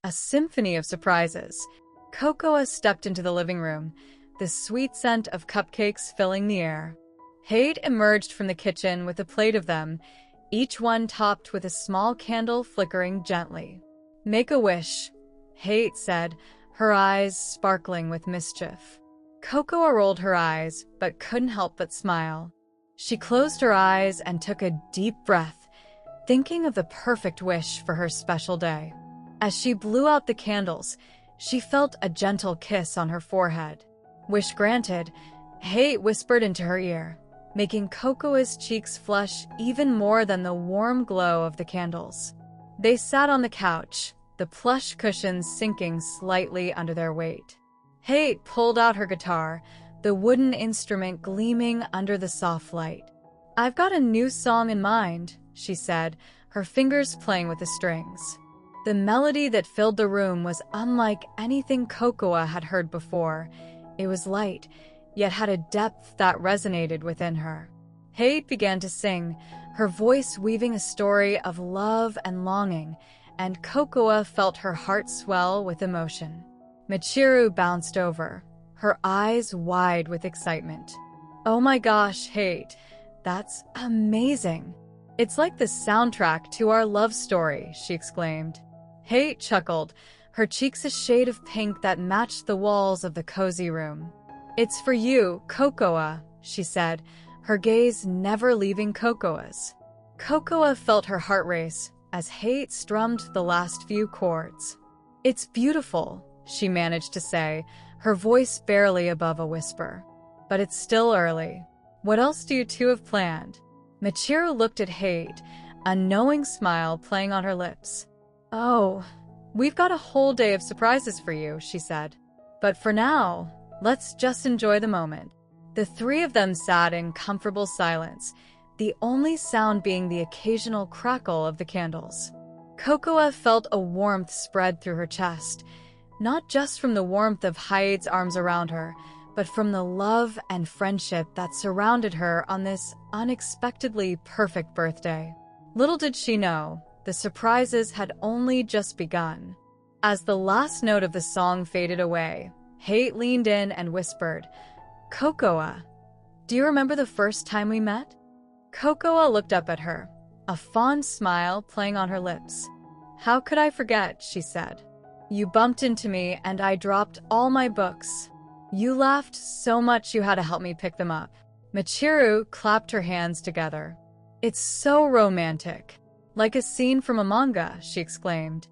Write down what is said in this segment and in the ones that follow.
A symphony of surprises. Cocoa stepped into the living room, the sweet scent of cupcakes filling the air. Hate emerged from the kitchen with a plate of them, each one topped with a small candle flickering gently. "Make a wish," Hate said, her eyes sparkling with mischief. Cocoa rolled her eyes, but couldn't help but smile. She closed her eyes and took a deep breath, thinking of the perfect wish for her special day. As she blew out the candles, she felt a gentle kiss on her forehead. "Wish granted," Hate whispered into her ear, making Cocoa's cheeks flush even more than the warm glow of the candles. They sat on the couch, the plush cushions sinking slightly under their weight. Hate pulled out her guitar, the wooden instrument gleaming under the soft light. "I've got a new song in mind," she said, her fingers playing with the strings. The melody that filled the room was unlike anything Cocoa had heard before. It was light, yet had a depth that resonated within her. Hate began to sing, her voice weaving a story of love and longing, and Cocoa felt her heart swell with emotion. Michiru bounced over, her eyes wide with excitement. "Oh my gosh, Hate, that's amazing. It's like the soundtrack to our love story," she exclaimed. Hate chuckled, her cheeks a shade of pink that matched the walls of the cozy room. "It's for you, Cocoa," she said, her gaze never leaving Cocoa's. Cocoa felt her heart race as Hate strummed the last few chords. "It's beautiful," she managed to say, her voice barely above a whisper. "But it's still early. What else do you two have planned?" Michiru looked at Hate, a knowing smile playing on her lips. "Oh, we've got a whole day of surprises for you," she said. "But for now, let's just enjoy the moment." The three of them sat in comfortable silence, the only sound being the occasional crackle of the candles. Cocoa felt a warmth spread through her chest, not just from the warmth of Hate's arms around her, but from the love and friendship that surrounded her on this unexpectedly perfect birthday. Little did she know, the surprises had only just begun. As the last note of the song faded away, Hate leaned in and whispered, "Cocoa, do you remember the first time we met?" Cocoa looked up at her, a fond smile playing on her lips. "How could I forget?" she said. "You bumped into me and I dropped all my books. You laughed so much you had to help me pick them up." Michiru clapped her hands together. "It's so romantic. Like a scene from a manga," she exclaimed.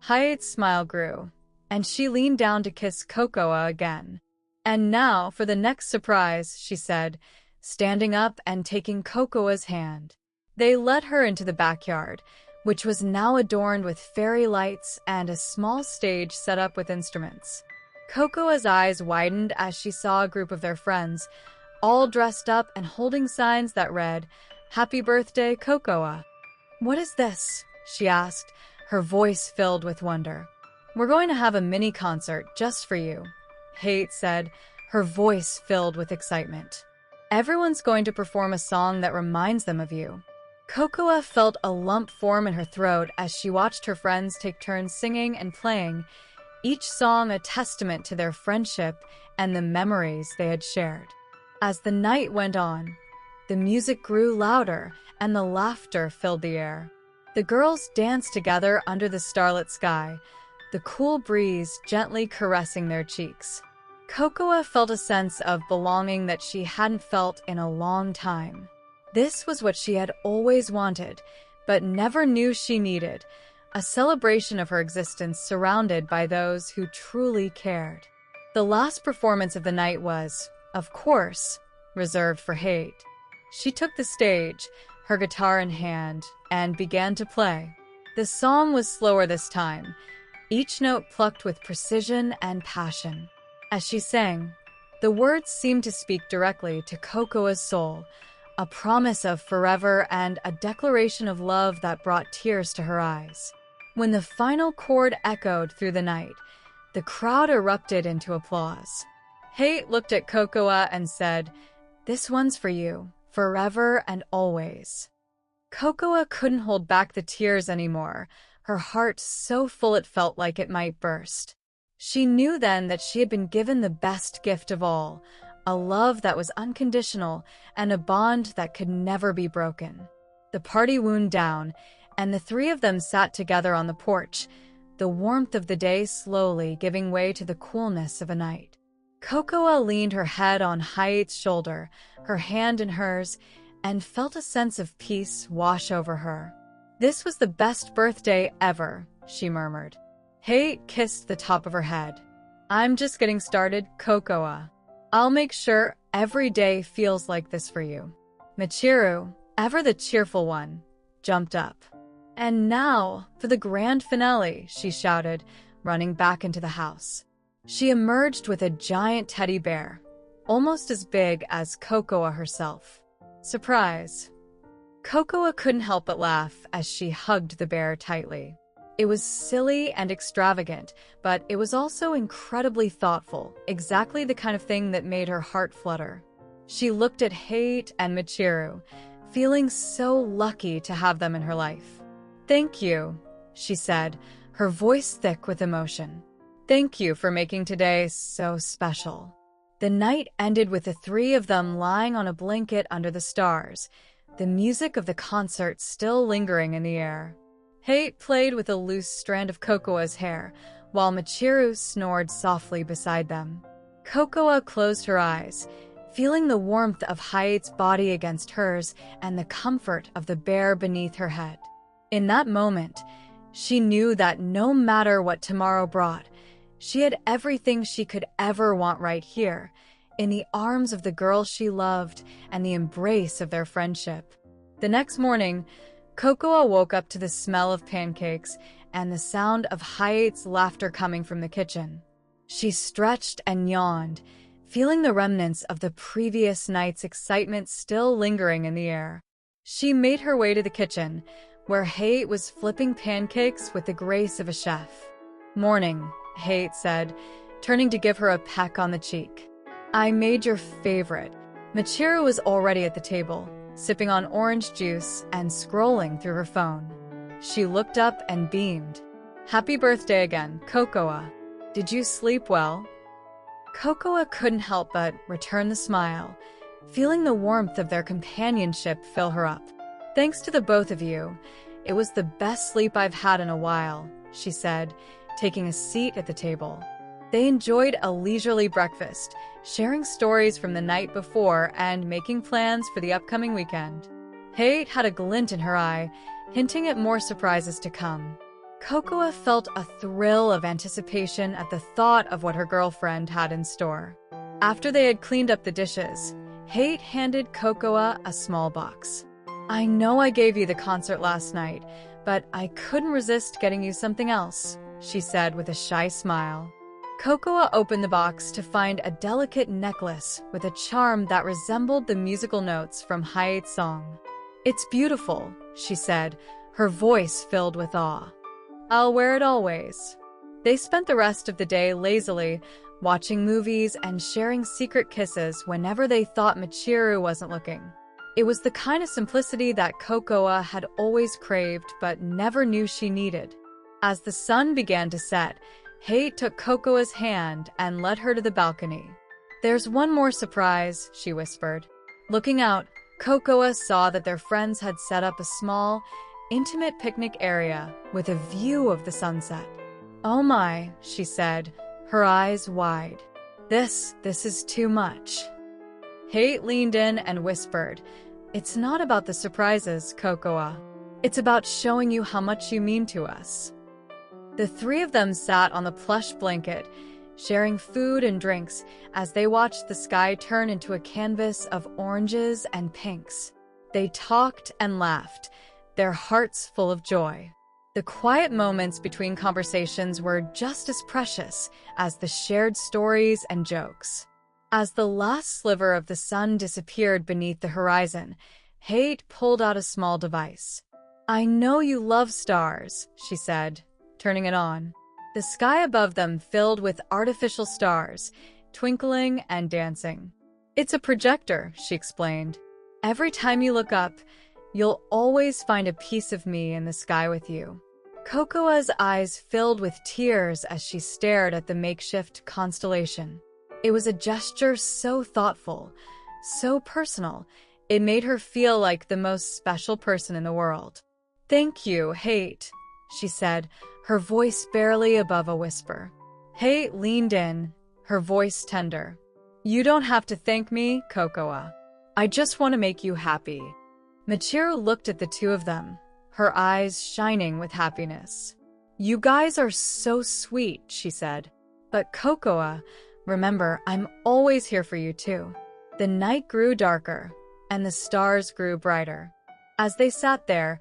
Hate's smile grew, and she leaned down to kiss Cocoa again. "And now for the next surprise," she said, standing up and taking Cocoa's hand. They led her into the backyard, which was now adorned with fairy lights and a small stage set up with instruments. Cocoa's eyes widened as she saw a group of their friends, all dressed up and holding signs that read, "Happy Birthday, Cocoa." "What is this?" she asked, her voice filled with wonder. "We're going to have a mini concert just for you," Hate said, her voice filled with excitement. "Everyone's going to perform a song that reminds them of you." Cocoa felt a lump form in her throat as she watched her friends take turns singing and playing, each song a testament to their friendship and the memories they had shared. As the night went on, the music grew louder and the laughter filled the air. The girls danced together under the starlit sky, the cool breeze gently caressing their cheeks. Cocoa felt a sense of belonging that she hadn't felt in a long time. This was what she had always wanted, but never knew she needed, a celebration of her existence surrounded by those who truly cared. The last performance of the night was, of course, reserved for Hate. She took the stage, her guitar in hand, and began to play. The song was slower this time, each note plucked with precision and passion. As she sang, the words seemed to speak directly to Cocoa's soul, a promise of forever and a declaration of love that brought tears to her eyes. When the final chord echoed through the night, the crowd erupted into applause. Hate looked at Cocoa and said, "This one's for you, forever and always." Cocoa couldn't hold back the tears anymore, her heart so full it felt like it might burst. She knew then that she had been given the best gift of all, a love that was unconditional and a bond that could never be broken. The party wound down, and the three of them sat together on the porch, the warmth of the day slowly giving way to the coolness of a night. Cocoa leaned her head on Hyatt's shoulder, her hand in hers, and felt a sense of peace wash over her. "This was the best birthday ever," she murmured. Haight kissed the top of her head. "I'm just getting started, Cocoa. I'll make sure every day feels like this for you." Michiru, ever the cheerful one, jumped up. "And now, for the grand finale," she shouted, running back into the house. She emerged with a giant teddy bear, almost as big as Cocoa herself. Surprise. Cocoa couldn't help but laugh as she hugged the bear tightly. It was silly and extravagant, but it was also incredibly thoughtful, exactly the kind of thing that made her heart flutter. She looked at Haight and Michiru, feeling so lucky to have them in her life. "Thank you," she said, her voice thick with emotion. "Thank you for making today so special." The night ended with the three of them lying on a blanket under the stars, the music of the concert still lingering in the air. Haight played with a loose strand of Cocoa's hair, while Michiru snored softly beside them. Cocoa closed her eyes, feeling the warmth of Hyatt's body against hers and the comfort of the bear beneath her head. In that moment, she knew that no matter what tomorrow brought, she had everything she could ever want right here, in the arms of the girl she loved and the embrace of their friendship. The next morning, Cocoa woke up to the smell of pancakes and the sound of Hyatt's laughter coming from the kitchen. She stretched and yawned, feeling the remnants of the previous night's excitement still lingering in the air. She made her way to the kitchen, where Haight was flipping pancakes with the grace of a chef. "Morning," Haight said, turning to give her a peck on the cheek. "I made your favorite." Michiru was already at the table, sipping on orange juice and scrolling through her phone. She looked up and beamed. "Happy birthday again, Cocoa. Did you sleep well?" Cocoa couldn't help but return the smile, feeling the warmth of their companionship fill her up. "Thanks to the both of you. It was the best sleep I've had in a while," she said, taking a seat at the table. They enjoyed a leisurely breakfast, sharing stories from the night before and making plans for the upcoming weekend. Haight had a glint in her eye, hinting at more surprises to come. Cocoa felt a thrill of anticipation at the thought of what her girlfriend had in store. After they had cleaned up the dishes, Haight handed Cocoa a small box. "I know I gave you the concert last night, but I couldn't resist getting you something else," she said with a shy smile. Cocoa opened the box to find a delicate necklace with a charm that resembled the musical notes from Hyatt's song. "It's beautiful," she said, her voice filled with awe. "I'll wear it always." They spent the rest of the day lazily, watching movies and sharing secret kisses whenever they thought Michiru wasn't looking. It was the kind of simplicity that Cocoa had always craved but never knew she needed. As the sun began to set, Haight took Cocoa's hand and led her to the balcony. "There's one more surprise," she whispered. Looking out, Cocoa saw that their friends had set up a small, intimate picnic area with a view of the sunset. "Oh my," she said, her eyes wide. This is too much." Haight leaned in and whispered, "It's not about the surprises, Cocoa. It's about showing you how much you mean to us." The three of them sat on the plush blanket, sharing food and drinks as they watched the sky turn into a canvas of oranges and pinks. They talked and laughed, their hearts full of joy. The quiet moments between conversations were just as precious as the shared stories and jokes. As the last sliver of the sun disappeared beneath the horizon, Haight pulled out a small device. "I know you love stars," she said, turning it on. The sky above them filled with artificial stars, twinkling and dancing. "It's a projector," she explained. "Every time you look up, you'll always find a piece of me in the sky with you." Cocoa's eyes filled with tears as she stared at the makeshift constellation. It was a gesture so thoughtful, so personal, it made her feel like the most special person in the world. "Thank you, Hate," she said, her voice barely above a whisper. Hate leaned in, her voice tender. "You don't have to thank me, Cocoa. I just want to make you happy." Michiru looked at the two of them, her eyes shining with happiness. "You guys are so sweet," she said. "But Cocoa, remember, I'm always here for you too." The night grew darker, and the stars grew brighter. As they sat there,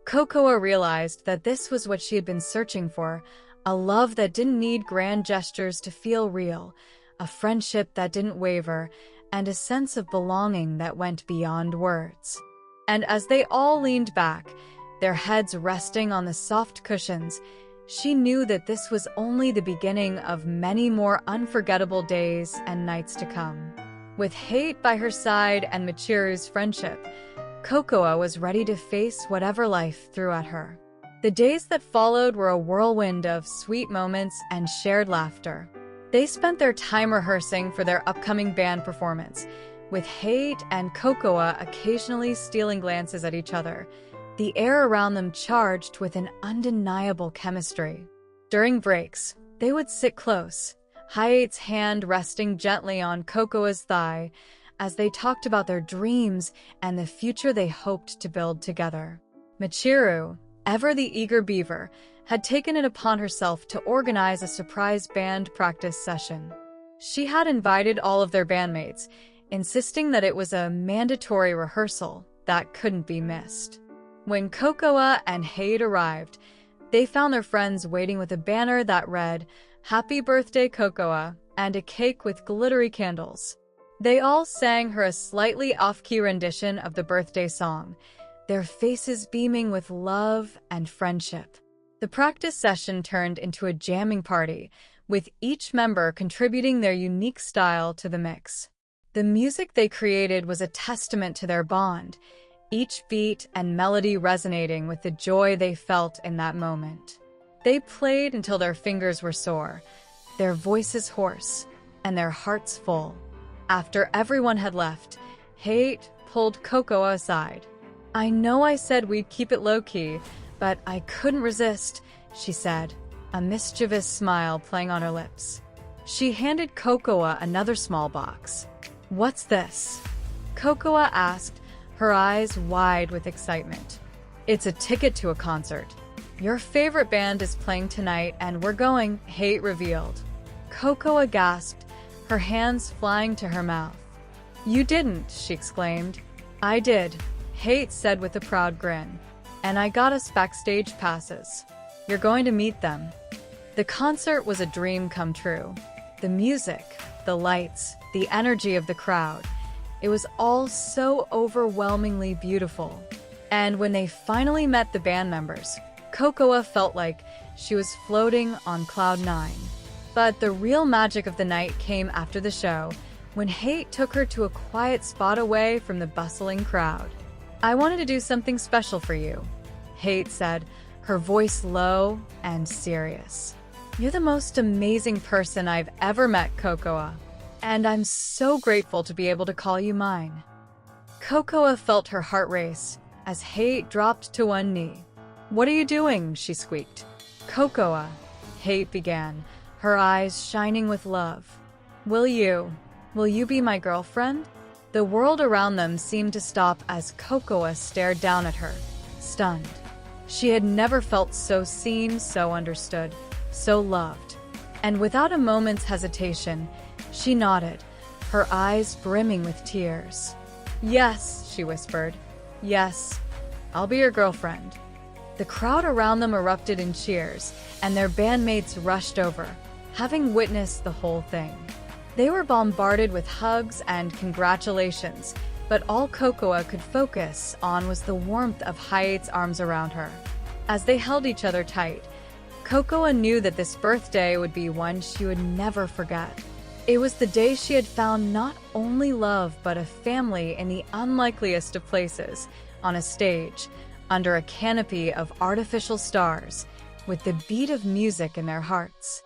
Cocoa realized that this was what she had been searching for, a love that didn't need grand gestures to feel real, a friendship that didn't waver, and a sense of belonging that went beyond words. And as they all leaned back, their heads resting on the soft cushions, she knew that this was only the beginning of many more unforgettable days and nights to come. With Hate by her side and Michiru's friendship, Cocoa was ready to face whatever life threw at her. The days that followed were a whirlwind of sweet moments and shared laughter. They spent their time rehearsing for their upcoming band performance, with Hate and Cocoa occasionally stealing glances at each other, the air around them charged with an undeniable chemistry. During breaks, they would sit close, Hate's hand resting gently on Cocoa's thigh, as they talked about their dreams and the future they hoped to build together. Michiru, ever the eager beaver, had taken it upon herself to organize a surprise band practice session. She had invited all of their bandmates, insisting that it was a mandatory rehearsal that couldn't be missed. When Cocoa and Hate arrived, they found their friends waiting with a banner that read, "Happy Birthday, Cocoa," and a cake with glittery candles. They all sang her a slightly off-key rendition of the birthday song, their faces beaming with love and friendship. The practice session turned into a jamming party, with each member contributing their unique style to the mix. The music they created was a testament to their bond, each beat and melody resonating with the joy they felt in that moment. They played until their fingers were sore, their voices hoarse, and their hearts full. After everyone had left, Hate pulled Cocoa aside. "I know I said we'd keep it low-key, but I couldn't resist," she said, a mischievous smile playing on her lips. She handed Cocoa another small box. "What's this?" Cocoa asked, her eyes wide with excitement. "It's a ticket to a concert. Your favorite band is playing tonight and we're going," Hate revealed. Cocoa gasped, her hands flying to her mouth. "You didn't," she exclaimed. "I did," Hate said with a proud grin. "And I got us backstage passes. You're going to meet them." The concert was a dream come true. The music, the lights, the energy of the crowd. It was all so overwhelmingly beautiful. And when they finally met the band members, Cocoa felt like she was floating on cloud 9. But the real magic of the night came after the show, when Hate took her to a quiet spot away from the bustling crowd. "I wanted to do something special for you," Hate said, her voice low and serious. "You're the most amazing person I've ever met, Cocoa, and I'm so grateful to be able to call you mine." Cocoa felt her heart race as Hate dropped to one knee. "What are you doing?" she squeaked. "Cocoa," Hate began, her eyes shining with love. Will you be my girlfriend?" The world around them seemed to stop as Cocoa stared down at her, stunned. She had never felt so seen, so understood, so loved. And without a moment's hesitation, she nodded, her eyes brimming with tears. "Yes," she whispered. "Yes, I'll be your girlfriend." The crowd around them erupted in cheers, and their bandmates rushed over, having witnessed the whole thing. They were bombarded with hugs and congratulations, but all Cocoa could focus on was the warmth of Hate's arms around her. As they held each other tight, Cocoa knew that this birthday would be one she would never forget. It was the day she had found not only love but a family in the unlikeliest of places, on a stage, under a canopy of artificial stars, with the beat of music in their hearts.